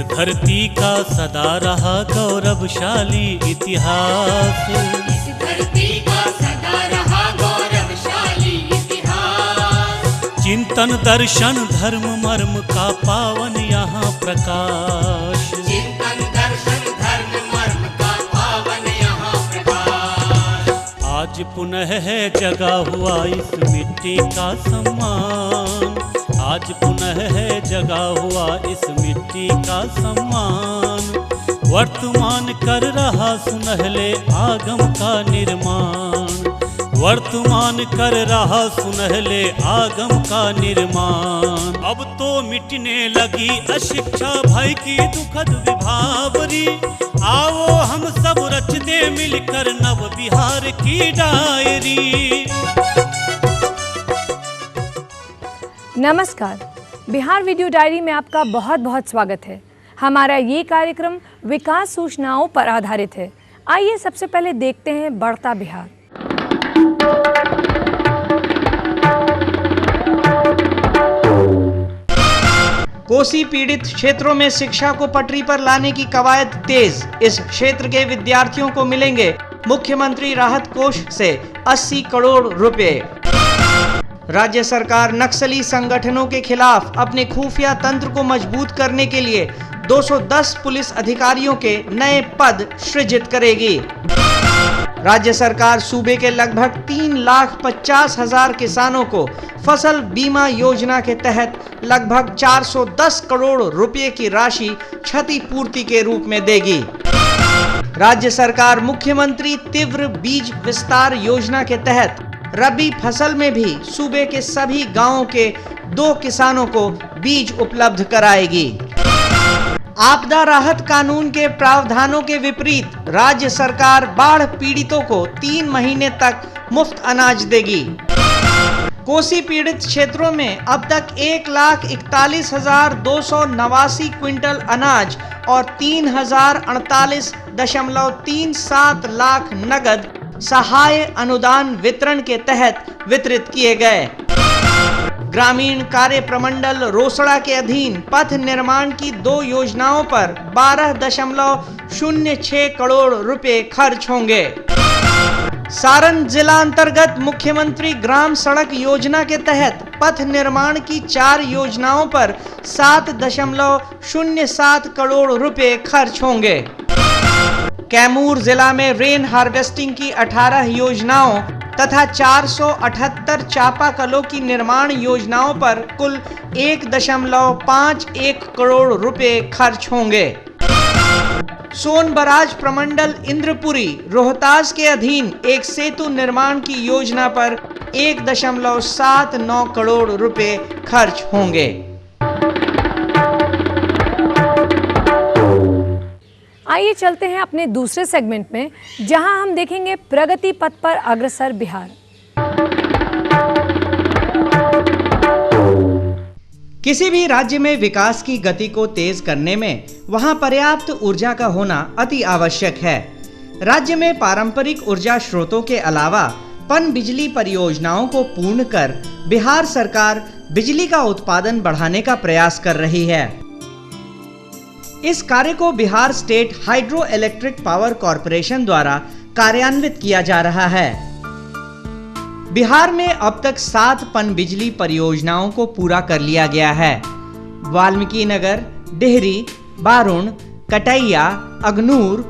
धरती का सदा रहा गौरवशाली इतिहास। इस धरती का सदा रहा गौरवशाली इतिहास। चिंतन दर्शन धर्म मर्म का पावन यहाँ प्रकाश। चिंतन दर्शन धर्म मर्म का पावन यहाँ प्रकाश। आज पुनः है जगा हुआ इस मिट्टी का सम्मान। आज पुनः है जगा हुआ इस मिट्टी का सम्मान। वर्तमान कर रहा सुनहले आगम का निर्माण। वर्तमान कर रहा सुनहले आगम का निर्माण। अब तो मिटने लगी अशिक्षा भय की दुखद विभावरी। आओ हम सब रच दे मिलकर नव बिहार की डायरी। नमस्कार, बिहार वीडियो डायरी में आपका बहुत बहुत स्वागत है। हमारा ये कार्यक्रम विकास सूचनाओं पर आधारित है। आइए सबसे पहले देखते हैं बढ़ता बिहार। कोसी पीड़ित क्षेत्रों में शिक्षा को पटरी पर लाने की कवायद तेज। इस क्षेत्र के विद्यार्थियों को मिलेंगे मुख्यमंत्री राहत कोष से 80 करोड़ रुपए। राज्य सरकार नक्सली संगठनों के खिलाफ अपने खुफिया तंत्र को मजबूत करने के लिए 210 पुलिस अधिकारियों के नए पद सृजित करेगी। राज्य सरकार सूबे के लगभग 3,50,000 किसानों को फसल बीमा योजना के तहत लगभग 410 करोड़ रुपए की राशि क्षतिपूर्ति के रूप में देगी। राज्य सरकार मुख्यमंत्री तीव्र बीज विस्तार योजना के तहत रबी फसल में भी सूबे के सभी गांवों के 2 किसानों को बीज उपलब्ध कराएगी। आपदा राहत कानून के प्रावधानों के विपरीत राज्य सरकार बाढ़ पीड़ितों को 3 महीने तक मुफ्त अनाज देगी। कोसी पीड़ित क्षेत्रों में अब तक 1,41,289 क्विंटल अनाज और 3,048.37 लाख नगद सहाय अनुदान वितरण के तहत वितरित किए गए। ग्रामीण कार्य प्रमंडल रोसड़ा के अधीन पथ निर्माण की 2 योजनाओं पर 12.06 करोड़ रुपए खर्च होंगे। सारण जिला अंतर्गत मुख्यमंत्री ग्राम सड़क योजना के तहत पथ निर्माण की 4 योजनाओं पर 7.07 करोड़ रुपए खर्च होंगे। कैमूर जिला में रेन हार्वेस्टिंग की 18 योजनाओं तथा 478 चापाकलों की निर्माण योजनाओं पर कुल 1.51 करोड़ रुपए खर्च होंगे। सोनबराज प्रमंडल इंद्रपुरी रोहतास के अधीन एक सेतु निर्माण की योजना पर 1.79 करोड़ रुपए खर्च होंगे। आइए चलते हैं अपने दूसरे सेगमेंट में, जहां हम देखेंगे प्रगति पथ पर अग्रसर बिहार। किसी भी राज्य में विकास की गति को तेज करने में वहां पर्याप्त ऊर्जा का होना अति आवश्यक है। राज्य में पारंपरिक ऊर्जा स्रोतों के अलावा पन बिजली परियोजनाओं को पूर्ण कर बिहार सरकार बिजली का उत्पादन बढ़ाने का प्रयास कर रही है। इस कार्य को Bihar state hydro electric power corporation द्वारा कार्यान्वित किया जा रहा है। बिहार में अब तक 7 पन बिजली परियोजनाओं को पूरा कर लिया गया है। वाल्मीकि नगर, डेहरी, बारुण, कटैया, अगनूर,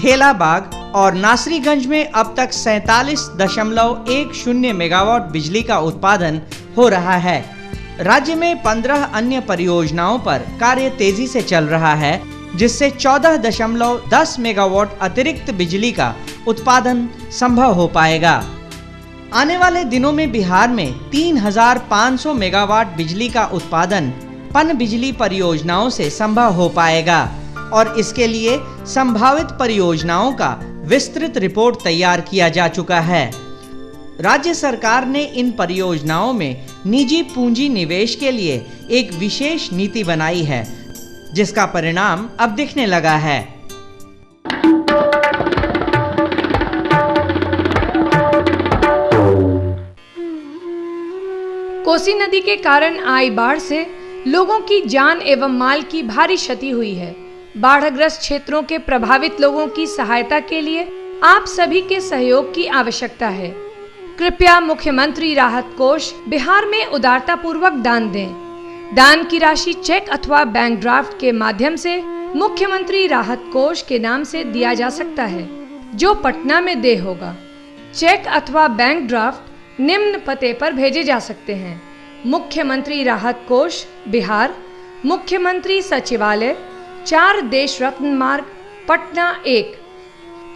ढेलाबाग और नासरीगंज में अब तक 47.10 मेगावाट बिजली का उत्पादन हो रहा है। राज्य में 15 अन्य परियोजनाओं पर कार्य तेजी से चल रहा है, जिससे 14.10 मेगावाट अतिरिक्त बिजली का उत्पादन संभव हो पाएगा। आने वाले दिनों में बिहार में 3,500 मेगावाट बिजली का उत्पादन पन बिजली परियोजनाओं से संभव हो पाएगा और इसके लिए संभावित परियोजनाओं का विस्तृत रिपोर्ट तैयार किया जा चुका है। राज्य सरकार ने इन परियोजनाओं में निजी पूंजी निवेश के लिए एक विशेष नीति बनाई है, जिसका परिणाम अब दिखने लगा है। कोसी नदी के कारण आई बाढ़ से लोगों की जान एवं माल की भारी क्षति हुई है। बाढ़ग्रस्त क्षेत्रों के प्रभावित लोगों की सहायता के लिए आप सभी के सहयोग की आवश्यकता है। कृपया मुख्यमंत्री राहत कोष बिहार में उदारता पूर्वक दान दें। दान की राशि चेक अथवा बैंक ड्राफ्ट के माध्यम से मुख्यमंत्री राहत कोष के नाम से दिया जा सकता है, जो पटना में देय होगा। चेक अथवा बैंक ड्राफ्ट निम्न पते पर भेजे जा सकते हैं: मुख्यमंत्री राहत कोष बिहार, मुख्यमंत्री सचिवालय, 4 देश रत्न मार्ग, पटना 1।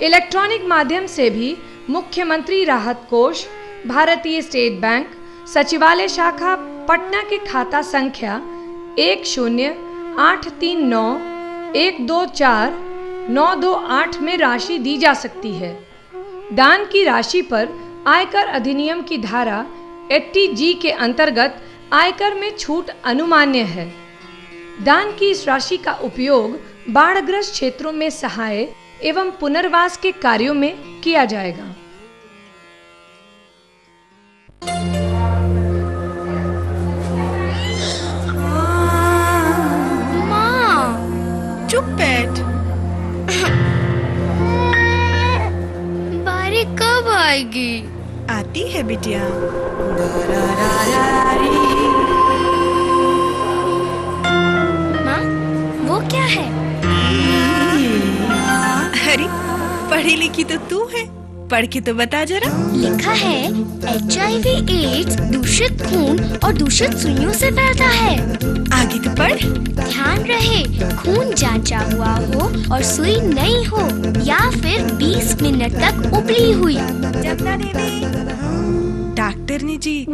इलेक्ट्रॉनिक माध्यम से भी मुख्यमंत्री राहत कोष, भारतीय स्टेट बैंक, सचिवालय शाखा, पटना के खाता संख्या 108391249228 में राशि दी जा सकती है। दान की राशि पर आयकर अधिनियम की धारा 80G के अंतर्गत आयकर में छूट अनुमान्य है। दान की इस राशि का उपयोग बाढ़ग्रस्त क्षेत्रों में सहाय एवं पुनर्वास के कार्यों में किया जाएगा। माँ, चुप बैठ। बारिश कब आएगी? आती है बिटिया। माँ, वो क्या है? अरे, पढ़ी लिखी तो तू है, पढ़ के तो बता जरा। लिखा है HIV एड्स दूषित खून और दूषित सुइयों से फैलता है। आगे तो पढ़। ध्यान रहे, खून जांचा हुआ हो और सुई नई हो या फिर 20 मिनट तक उबली हुई। जमुना देवी, डॉक्टर ने जी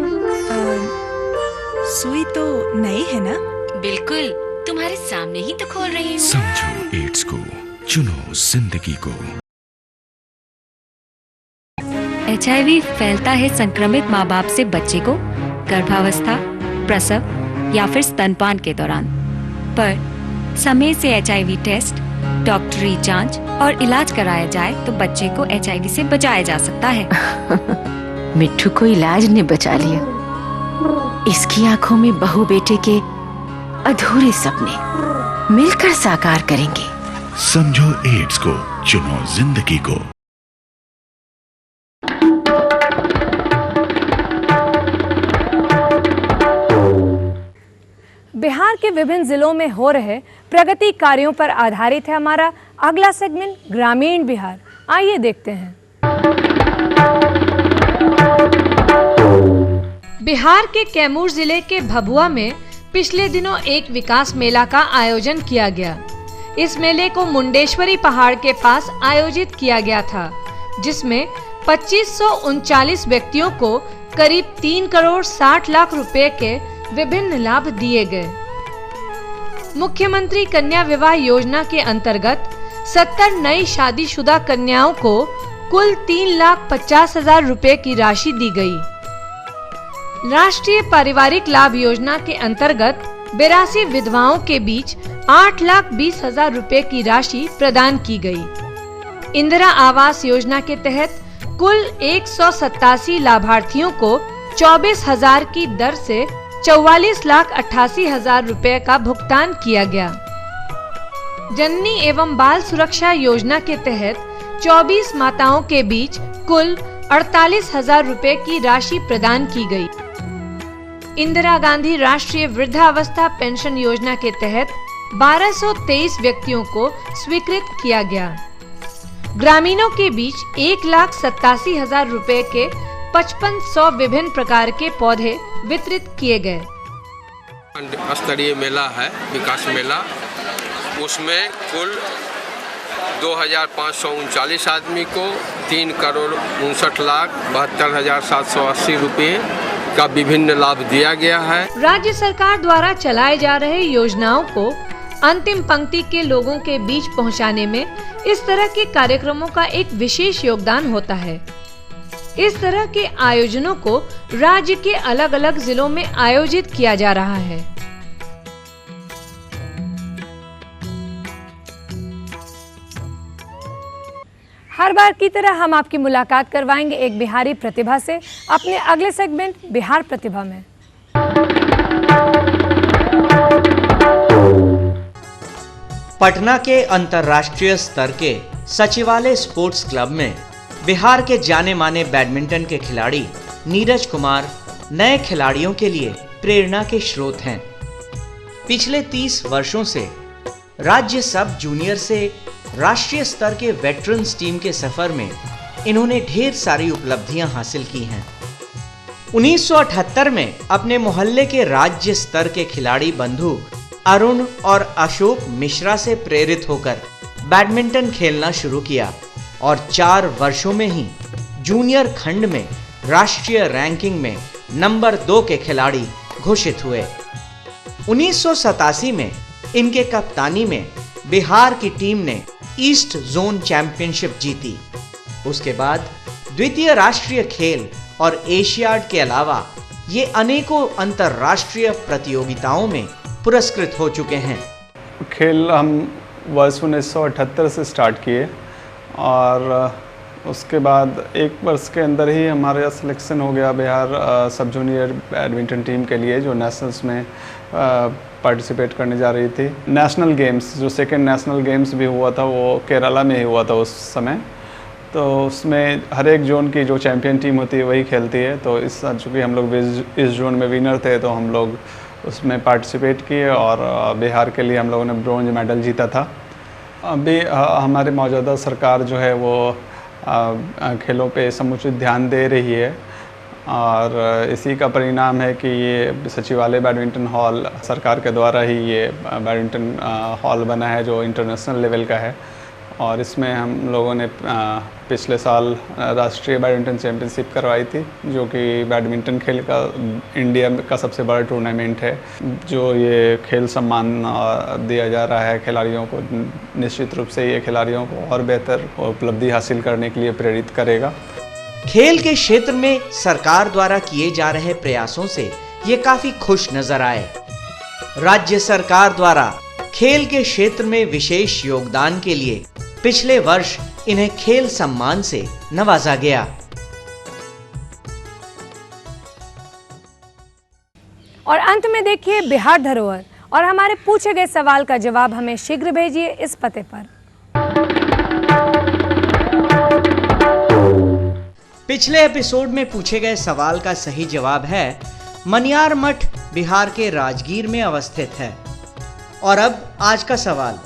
सुई तो नई है ना? बिल्कुल, तुम्हारे सामने ही तो खोल रही हूँ। समझो एड्स को, चुनो जिंदगी को। HIV फैलता है संक्रमित माँ बाप से बच्चे को गर्भावस्था, प्रसव या फिर स्तनपान के दौरान। पर समय से HIV टेस्ट, डॉक्टरी जांच और इलाज कराया जाए तो बच्चे को HIV से बचाया जा सकता है। मिट्ठू को इलाज ने बचा लिया। इसकी आंखों में बहू बेटे के अधूरे सपने मिलकर साकार करेंगे। समझो एड्स को, चुनो जिंदगी को। बिहार के विभिन्न जिलों में हो रहे प्रगति कार्यों पर आधारित है हमारा अगला सेगमेंट ग्रामीण बिहार। आइए देखते हैं। बिहार के कैमूर जिले के भभुआ में पिछले दिनों एक विकास मेला का आयोजन किया गया। इस मेले को मुंडेश्वरी पहाड़ के पास आयोजित किया गया था, जिसमें 2539 व्यक्तियों को करीब 3 करोड़ 60 लाख रुपए के विभिन्न लाभ दिए गए। मुख्यमंत्री कन्या विवाह योजना के अंतर्गत 70 नई शादीशुदा कन्याओं को कुल 3,50,000 रुपए की राशि दी गई। राष्ट्रीय पारिवारिक लाभ योजना के अंतर्गत 82 विधवाओं के बीच 8,20,000 रुपए की राशि प्रदान की गई। इंदिरा आवास योजना के तहत कुल 187 लाभार्थियों को 24,000 की दर से 44,88,000 रुपए का भुगतान किया गया। जननी एवं बाल सुरक्षा योजना के तहत 24 माताओं के बीच कुल 48,000 रुपए की राशि प्रदान की गई। इंदिरा गांधी राष्ट्रीय वृद्धावस्था पेंशन योजना के तहत 1223 व्यक्तियों को स्वीकृत किया गया। ग्रामीणों के बीच 1,87,000 रुपए के 5500 विभिन्न प्रकार के पौधे वितरित किए गए। स्तरीय मेला है, विकास मेला, उसमें कुल 2,539 आदमी को 3,59,72,780 रुपए का विभिन्न लाभ दिया गया है। राज्य सरकार द्वारा चलाए जा रहे योजनाओं को अंतिम पंक्ति के लोगों के बीच पहुंचाने में इस तरह के कार्यक्रमों का एक विशेष योगदान होता है। इस तरह के आयोजनों को राज्य के अलग अलग जिलों में आयोजित किया जा रहा है। हर बार की तरह हम आपकी मुलाकात करवाएंगे एक बिहारी प्रतिभा से अपने अगले सेगमेंट बिहार प्रतिभा में। पटना के अंतर्राष्ट्रीय स्तर के सचिवालय स्पोर्ट्स क्लब में बिहार के जाने माने बैडमिंटन के खिलाड़ी नीरज कुमार नए खिलाड़ियों के लिए प्रेरणा के स्रोत हैं। पिछले 30 वर्षों से राज्य सब जूनियर से राष्ट्रीय स्तर के वेटरन्स टीम के सफर में इन्होंने ढेर सारी उपलब्धियां हासिल की हैं। 1978 में अपने मोहल्ले के राज्य स्तर के खिलाड़ी बंधु अरुण और अशोक मिश्रा से प्रेरित होकर बैडमिंटन खेलना शुरू किया और 4 वर्षों में ही जूनियर खंड में राष्ट्रीय रैंकिंग में नंबर 2 के खिलाड़ी घोषित हुए। 1987 में इनके कप्तानी में बिहार की टीम ने ईस्ट जोन चैंपियनशिप जीती। उसके बाद द्वितीय राष्ट्रीय खेल और एशियाड के अलावा ये अनेकों अंतरराष्ट्रीय प्रतियोगिताओं में पुरस्कृत हो चुके हैं। खेल हम वर्ष 1978 से स्टार्ट किए और उसके बाद 1 वर्ष के अंदर ही हमारा सिलेक्शन हो गया बिहार सब जूनियर बैडमिंटन टीम के लिए, जो नेशनल्स में पार्टिसिपेट करने जा रही थी। नेशनल गेम्स, जो सेकेंड नेशनल गेम्स भी हुआ था वो केरला में ही हुआ था उस समय। तो उसमें हर एक जोन की जो चैंपियन टीम होती है वही खेलती है। तो इस चूँकि हम लोग इस जोन में विनर थे तो हम लोग उसमें पार्टिसिपेट किए और बिहार के लिए हम लोगों ने ब्रोंज मेडल जीता था। अभी हमारे मौजूदा सरकार जो है वो खेलों पे समुचित ध्यान दे रही है और इसी का परिणाम है कि ये सचिवालय बैडमिंटन हॉल सरकार के द्वारा ही ये बैडमिंटन हॉल बना है जो इंटरनेशनल लेवल का है। और इसमें हम लोगों ने पिछले साल राष्ट्रीय बैडमिंटन चैंपियनशिप करवाई थी, जो कि बैडमिंटन खेल का इंडिया का सबसे बड़ा टूर्नामेंट है। जो ये खेल सम्मान दिया जा रहा है खिलाड़ियों को, निश्चित रूप से ये खिलाड़ियों को और बेहतर उपलब्धि हासिल करने के लिए प्रेरित करेगा। खेल के क्षेत्र में सरकार द्वारा किए जा रहे प्रयासों से ये काफी खुश नजर आए। राज्य सरकार द्वारा खेल के क्षेत्र में विशेष योगदान के लिए पिछले वर्ष इन्हें खेल सम्मान से नवाजा गया। और अंत में देखिए बिहार धरोहर और हमारे पूछे गए सवाल का जवाब हमें शीघ्र भेजिए इस पते पर। पिछले एपिसोड में पूछे गए सवाल का सही जवाब है मनियार मठ बिहार के राजगीर में अवस्थित है। और अब आज का सवाल,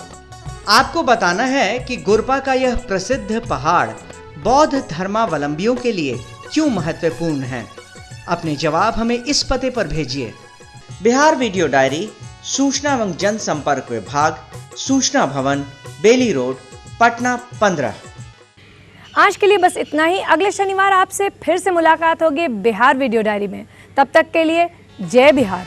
आपको बताना है कि गुरपा का यह प्रसिद्ध पहाड़ बौद्ध धर्मावलंबियों के लिए क्यों महत्वपूर्ण है। अपने जवाब हमें इस पते पर भेजिए। बिहार वीडियो डायरी, सूचना एवं जनसंपर्क विभाग, सूचना भवन, बेली रोड, पटना 15। आज के लिए बस इतना ही। अगले शनिवार आपसे फिर से मुलाकात होगी बिहार वीडियो डायरी में। तब तक के लिए जय बिहार।